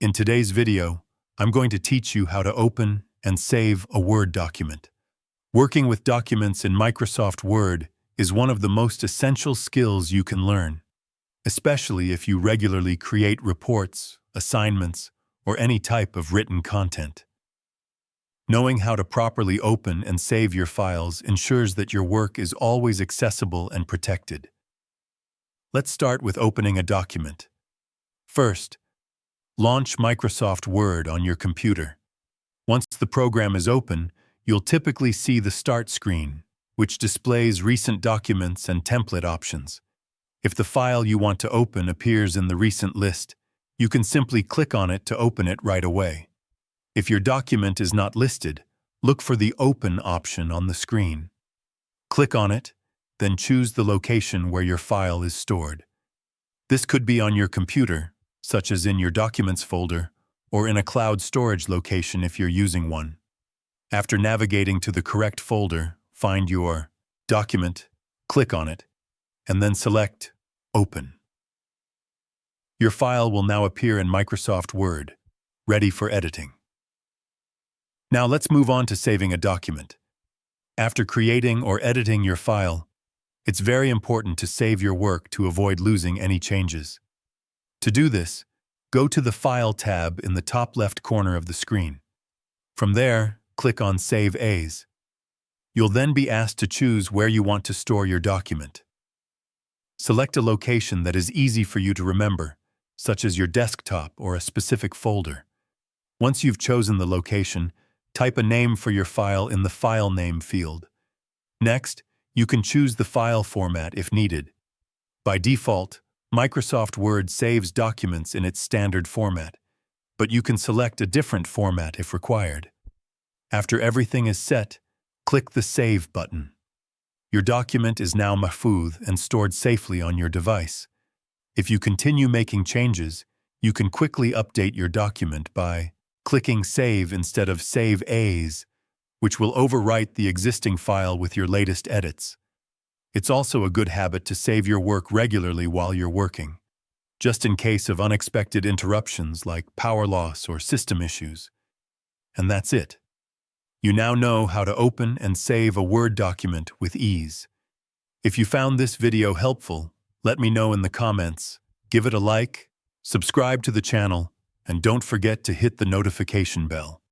In today's video, I'm going to teach you how to open and save a Word document. Working with documents in Microsoft Word is one of the most essential skills you can learn, especially if you regularly create reports, assignments, or any type of written content. Knowing how to properly open and save your files ensures that your work is always accessible and protected. Let's start with opening a document. First, launch Microsoft Word on your computer. Once the program is open, you'll typically see the Start screen, which displays recent documents and template options. If the file you want to open appears in the recent list, you can simply click on it to open it right away. If your document is not listed, look for the Open option on the screen. Click on it, then choose the location where your file is stored. This could be on your computer, such as in your Documents folder, or in a cloud storage location if you're using one. After navigating to the correct folder, find your document, click on it, and then select Open. Your file will now appear in Microsoft Word, ready for editing. Now let's move on to saving a document. After creating or editing your file, it's very important to save your work to avoid losing any changes. To do this, go to the File tab in the top left corner of the screen. From there, click on Save As. You'll then be asked to choose where you want to store your document. Select a location that is easy for you to remember, such as your desktop or a specific folder. Once you've chosen the location, type a name for your file in the File Name field. Next, you can choose the file format if needed. By default, Microsoft Word saves documents in its standard format, but you can select a different format if required. After everything is set, click the Save button. Your document is now mahfuz and stored safely on your device. If you continue making changes, you can quickly update your document by clicking Save instead of Save As, which will overwrite the existing file with your latest edits. It's also a good habit to save your work regularly while you're working, just in case of unexpected interruptions like power loss or system issues. And that's it. You now know how to open and save a Word document with ease. If you found this video helpful, let me know in the comments, give it a like, subscribe to the channel, and don't forget to hit the notification bell.